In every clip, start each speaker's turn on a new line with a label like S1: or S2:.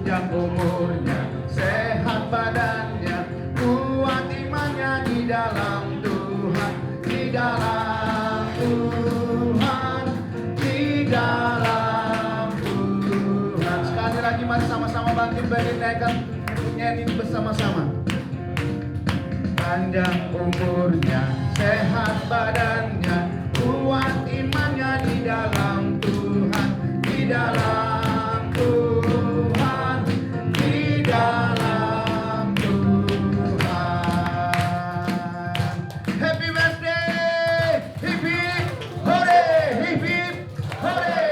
S1: panjang umurnya, sehat badannya, kuat imannya di dalam Tuhan, di dalam Tuhan, di dalam Tuhan. Sekali lagi mari sama-sama bangkit berdiri nyanyi bersama-sama. Panjang umurnya, sehat badannya, kuat imannya di dalam Tuhan, di dalam Tuhan, di dalam Tuhan. Happy birthday, hip hip, hore, hip hip, hore.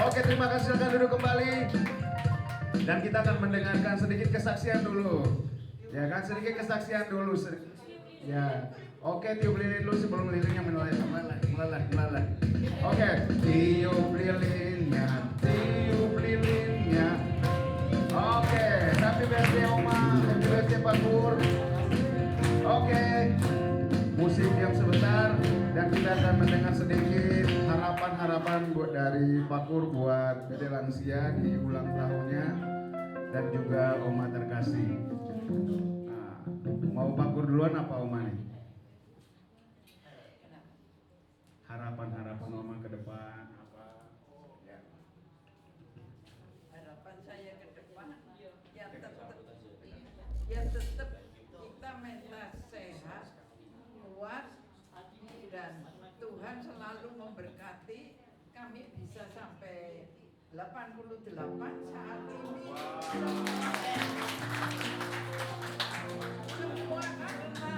S1: Oke, terima kasih, silakan duduk kembali. Dan kita akan mendengarkan sedikit kesaksian dulu. Ya kan, sedikit kesaksian dulu. Ya, oke, tiup lilin dulu sebelum lilinnya melalai. Oke, tiup lilinnya, tiup lilinnya. Oke, happy birthday Oma, happy birthday Pak Pur. Oke, musik yang sebentar dan kita akan mendengar sedikit harapan-harapan buat dari Pak Pur buat Dede Lansia di ulang tahunnya dan juga Oma terkasih. Mau Pak Pur duluan apa Oma nih? Harapan-harapan Oma ke depan apa? Ya.
S2: Harapan saya ke depan ya tetap kita minta sehat, kuat, dan Tuhan selalu memberkati kami bisa sampai 88 saat ini. Semua karena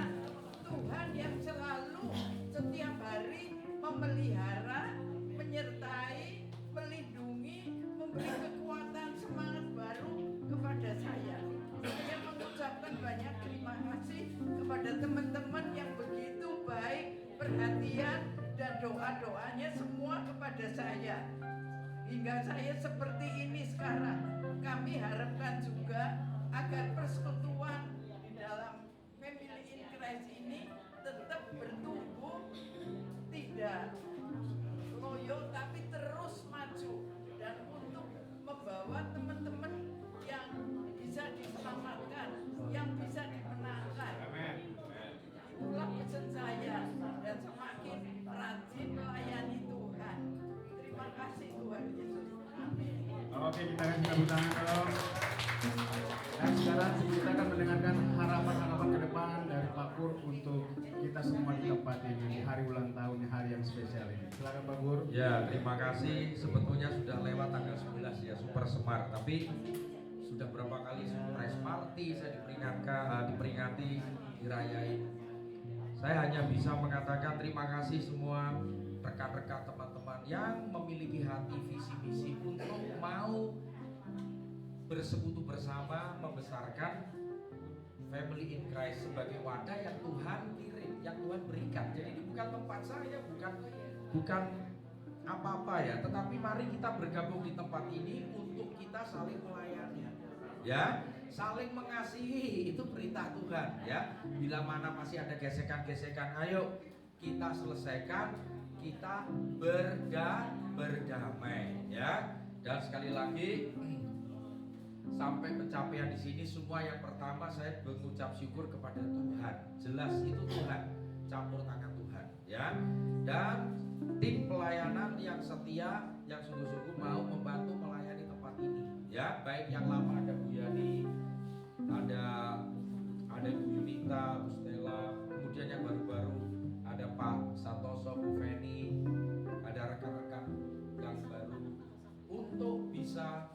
S2: Tuhan yang selalu setiap hari memelihara, menyertai, melindungi, memberi kekuatan, semangat baru kepada saya. Saya mengucapkan banyak terima kasih kepada teman-teman yang begitu baik, perhatian, dan doa-doanya semua kepada saya. Hingga saya seperti ini sekarang. Kami harapkan juga agar persekutuan di dalam Family in Christ ini tetap bertumbuh, tidak loyo tapi terus maju, dan untuk membawa teman-teman yang bisa diselamatkan, yang bisa dimenangkan. Itulah pesan saya, dan semakin rajin melayani Tuhan. Terima kasih Tuhan Yesus. Amin.
S1: Oke, kita akan tepuk tangan dong. Dan sekarang kita akan mendengarkan harapan-harapan ke depan dari Pak Pur untuk kita semua di tempat ini di hari ulang tahunnya, hari yang spesial ini. Silakan Pak Pur.
S3: Ya, terima kasih. Sebetulnya sudah lewat tanggal 11 ya, Super Semar. Tapi sudah berapa kali surprise party saya diperingati, dirayain. Saya hanya bisa mengatakan terima kasih semua rekan-rekan teman-teman yang memiliki hati visi misi untuk mau bersekutu bersama membesarkan Family in Christ sebagai wadah yang Tuhan kirim, yang Tuhan berikan. Jadi ini bukan tempat saya, bukan apa-apa ya, tetapi mari kita bergabung di tempat ini untuk kita saling melayani, ya, saling mengasihi. Itu perintah Tuhan, ya. Bila mana masih ada gesekan-gesekan, ayo kita selesaikan, kita berdamai, ya. Dan sekali lagi, sampai pencapaian di sini semua, yang pertama saya mengucap syukur kepada Tuhan. Jelas itu Tuhan, campur tangan Tuhan, ya. Dan tim pelayanan yang setia, yang sungguh-sungguh mau membantu melayani tempat ini, ya. Baik yang lama ada Bu Yani, ada Bu Yunita, Bu Stella, kemudian yang baru-baru ada Pak Santoso, Bu Feni, ada rekan-rekan yang baru, untuk bisa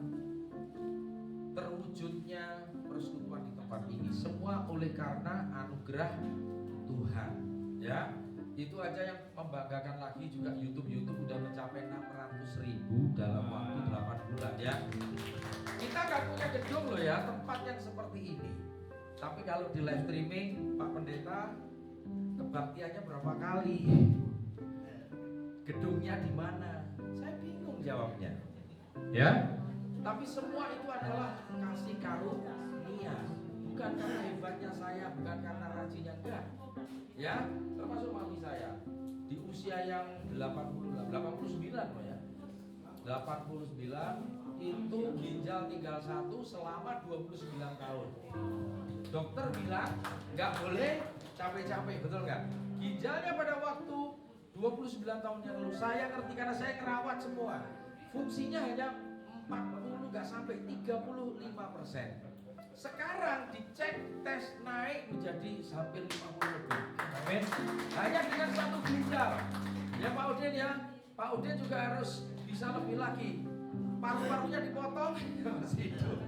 S3: terwujudnya persekutuan di tempat ini semua oleh karena anugerah Tuhan, ya. Itu aja yang membanggakan. Lagi juga YouTube udah mencapai 600.000 dalam waktu 8 bulan, ya. Kita gak punya gedung loh ya, tempat yang seperti ini. Tapi kalau di live streaming, Pak Pendeta, kebaktiannya berapa kali? Gedungnya di mana? Saya bingung jawabnya, ya. Tapi semua itu adalah kasih karunia, bukan karena hebatnya saya, bukan karena rajinnya, enggak, ya. Termasuk mami saya di usia yang 89 loh ya, 89 itu ginjal tinggal 1 selama 29 tahun. Dokter bilang nggak boleh capek-capek, betul nggak? Ginjalnya pada waktu 29 tahun yang lalu saya ngerti karena saya ngerawat semua. Fungsinya hanya 40 nggak sampai 35%. Sekarang dicek tes naik menjadi hampir 50 lebih. Amin. Hanya dengan satu ginjal. Ya Pak Udin ya. Pak Udin juga harus bisa lebih lagi. Paru-parunya dipotong masih hidup.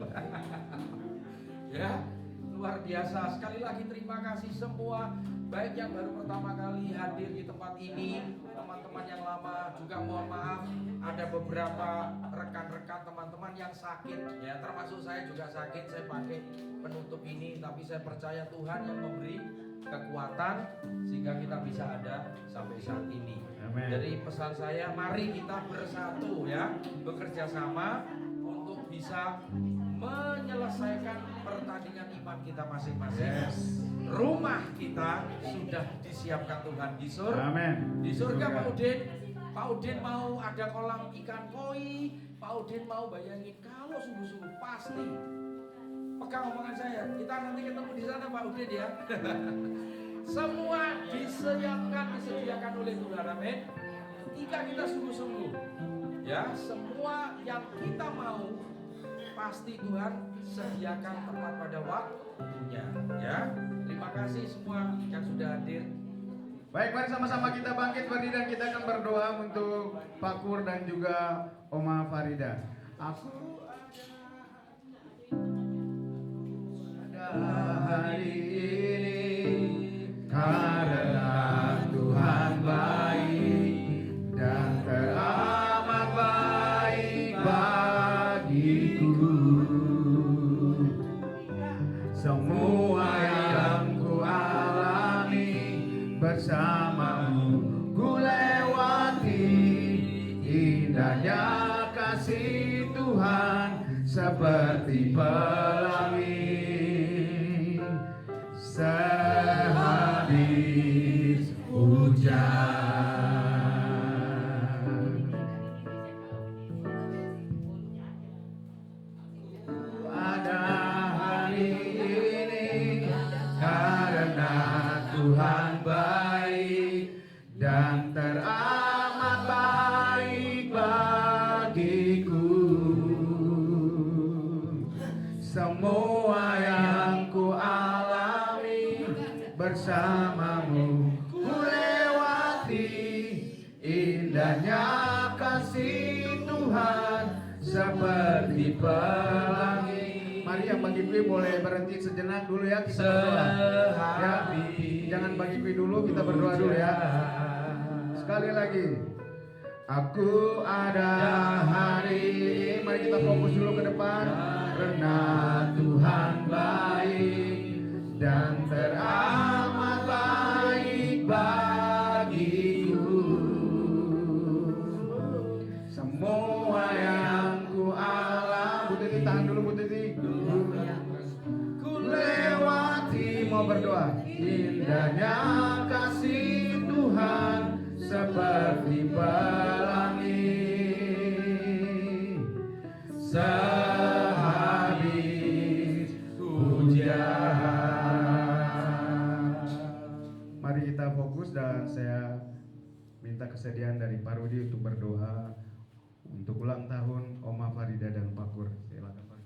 S3: Ya, luar biasa. Sekali lagi terima kasih semua, baik yang baru pertama kali hadir di tempat ini, teman-teman yang lama juga mohon maaf. Ada beberapa rekan-rekan teman-teman yang sakit, ya termasuk saya juga sakit. Saya pakai penutup ini, tapi saya percaya Tuhan yang memberi kekuatan sehingga kita bisa ada sampai saat ini.
S1: Amen.
S3: Jadi pesan saya, mari kita bersatu ya, bekerja sama untuk bisa menyelesaikan pertandingan iman kita masing-masing.
S1: Yes.
S3: Rumah kita sudah disiapkan Tuhan di surga.
S1: Amen.
S3: Di surga Pak Udin. Pak Udin mau ada kolam ikan koi. Pak Udin mau bayangin kalau sungguh-sungguh pasti. Pegang omongan saya. Kita nanti ketemu di sana Pak Udin ya. Semua disediakan oleh Tuhan. Amin. Ketika kita sungguh-sungguh, ya semua yang kita mau pasti Tuhan sediakan tempat pada waktunya. Ya, terima kasih semua yang sudah hadir.
S1: Baik, mari sama-sama kita bangkit berdiri dan kita akan berdoa untuk Pak Kur dan juga Oma Farida. Aku ada hari ini karena Tuhan baik dan teramat baik bagiku. Semua yang ku alami bersamamu ku lewati, indahnya kasih Tuhan seperti pelangi sehabis hujan. Ada hari ini karena Tuhan baik dan teramat baik bagiku. Semua yang ku alami bersamamu ku lewati, indahnya kasih Tuhan seperti pelangi. Mari yang bagi kue boleh berhenti sejenak dulu ya, kita berdoa. Ya, jangan bagi kue dulu, kita berdoa dulu ya. Sekali lagi. Aku ada hari ini, mari kita fokus dulu ke depan. Karena Tuhan baik dan teramat baik bagiku. Semua yang ku alami, Bu Titi tahan dulu Bu Titi. Ku lewati, mau berdoa. Indahnya kasih Tuhan seperti pelangi sehabis hujan. Mari kita fokus dan saya minta kesediaan dari Pak Rudi untuk berdoa untuk ulang tahun Oma Farida dan Pak Kur. Silakan Pak.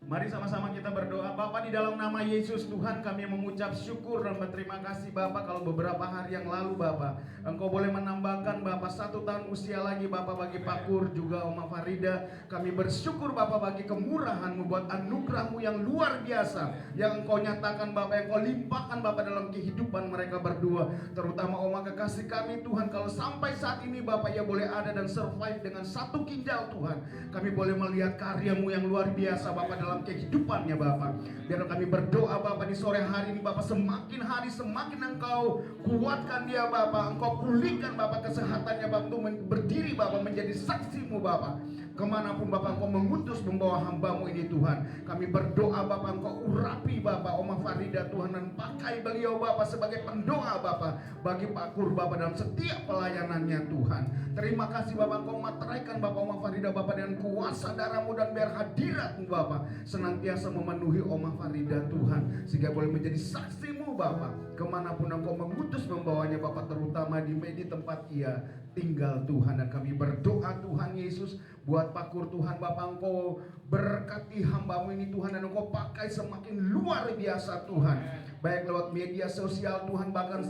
S1: Mari sama-sama kita berdoa. Bapa, di dalam nama Yesus Tuhan kami mengucap syukur dan berterima kasih Bapa kalau beberapa hari yang lalu Bapa Engkau boleh menambahkan Bapa 1 tahun usia lagi Bapa bagi Pak Kur juga Oma Farida. Kami bersyukur Bapa bagi kemurahan-Mu, buat anugerah-Mu yang luar biasa yang Engkau nyatakan Bapa, yang Engkau limpahkan Bapa dalam kehidupan mereka berdua. Terutama Oma kekasih kami Tuhan, kalau sampai saat ini Bapa ia boleh ada dan survive dengan satu ginjal Tuhan. Kami boleh melihat karya-Mu yang luar biasa Bapa dalam kehidupannya Bapa. Biar kami berdoa Bapa di sore hari ini Bapa, semakin hari semakin Engkau kuatkan dia Bapa, Engkau pulihkan Bapa kesehatannya Bapa untuk berdiri Bapa menjadi saksi-Mu Bapa. Kemanapun Bapak Engkau mengutus membawa hamba-Mu ini Tuhan, kami berdoa Bapak Engkau urapi Bapak Oma Farida Tuhan, dan pakai beliau Bapak sebagai pendoa Bapak bagi Pak Kur Bapak dalam setiap pelayanannya Tuhan. Terima kasih Bapak Engkau materaikan Bapak Oma Farida Bapak dengan kuasa darah-Mu, dan biar hadirat-Mu Bapak senantiasa memenuhi Oma Farida Tuhan, sehingga boleh menjadi saksi-Mu Bapak kemanapun Engkau mengutus membawanya Bapak, terutama di tempat ia tinggal Tuhan. Dan kami berdoa Tuhan Yesus buat Pak Kur Tuhan, Bapak Engkau berkati hamba-Mu ini Tuhan, dan Engkau pakai semakin luar biasa Tuhan, baik lewat media sosial Tuhan, bahkan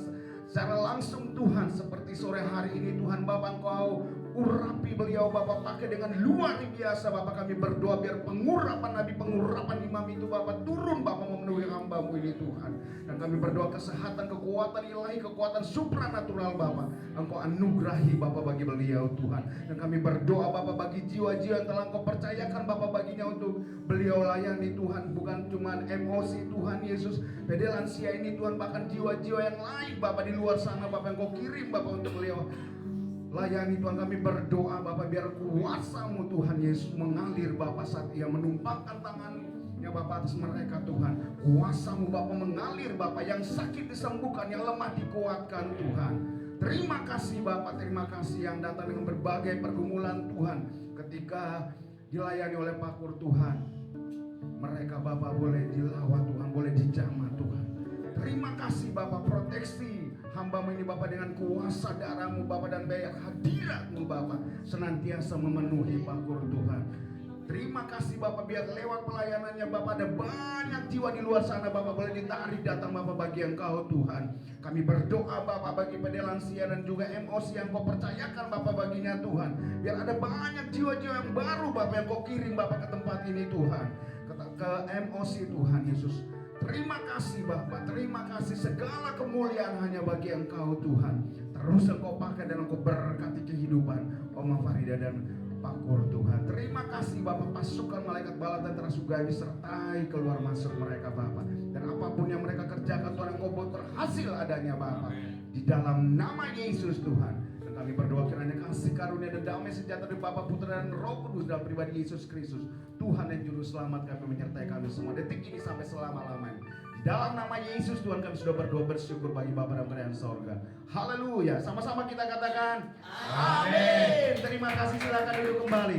S1: secara langsung Tuhan, seperti sore hari ini Tuhan, Bapak Engkau urapi beliau Bapak, pakai dengan luar biasa Bapak. Kami berdoa biar pengurapan Nabi, pengurapan imam itu Bapak turun Bapak memenuhi hamba-Mu ini Tuhan. Dan kami berdoa kesehatan, kekuatan ilahi, kekuatan supranatural Bapak Engkau anugerahi Bapak bagi beliau Tuhan. Dan kami berdoa Bapak bagi jiwa-jiwa yang telah Engkau percayakan Bapak baginya untuk beliau layani Tuhan, bukan cuma emosi Tuhan Yesus, PD lansia ini Tuhan, bahkan jiwa-jiwa yang lain Bapak di luar sana Bapak Engkau kirim Bapak untuk beliau layani Tuhan. Kami berdoa Bapak biar kuasa-Mu Tuhan Yesus mengalir Bapak saat ia menumpangkan tangannya Bapak atas mereka Tuhan. Kuasa-Mu Bapak mengalir Bapak, yang sakit disembuhkan, yang lemah dikuatkan Tuhan. Terima kasih Bapak, terima kasih yang datang dengan berbagai pergumulan Tuhan, ketika dilayani oleh Pak Kur Tuhan, mereka Bapak boleh dilawat Tuhan, boleh dijamah Tuhan. Terima kasih Bapak, proteksi hamba-Mu ini Bapak dengan kuasa darah-Mu Bapak, dan biar hadirat-Mu Bapak senantiasa memenuhi Pak Kur Tuhan. Terima kasih Bapak, biar lewat pelayanannya Bapak ada banyak jiwa di luar sana Bapak boleh ditarik datang Bapak bagi Engkau Tuhan. Kami berdoa Bapak bagi PD lansia dan juga emosi yang Kau percayakan Bapak baginya Tuhan, biar ada banyak jiwa-jiwa yang baru Bapak yang Kau kirim Bapak ke tempat ini Tuhan, ke emosi Tuhan Yesus. Terima kasih Bapak, terima kasih, segala kemuliaan hanya bagi Engkau Tuhan. Terus Engkau pakai dan Engkau berkati kehidupan Oma Farida dan Pak Kur Tuhan. Terima kasih Bapak, pasukan malaikat bala tentara surgawi sertai keluar masuk mereka Bapak. Dan apapun yang mereka kerjakan Tuhan, Engkau buat berhasil adanya Bapak, di dalam nama Yesus Tuhan. Dan kami berdoa kiranya kasih karunia dan damai sejahtera dari Bapa, Putra dan Roh Kudus dalam pribadi Yesus Kristus, Tuhan dan Juru Selamat kami, menyertai kami semua detik ini sampai selama-lamanya. Di dalam nama Yesus Tuhan kami sudah berdoa bersyukur bagi Bapa dalam kerajaan sorga. Haleluya. Sama-sama kita katakan amin. Terima kasih, silakan duduk kembali.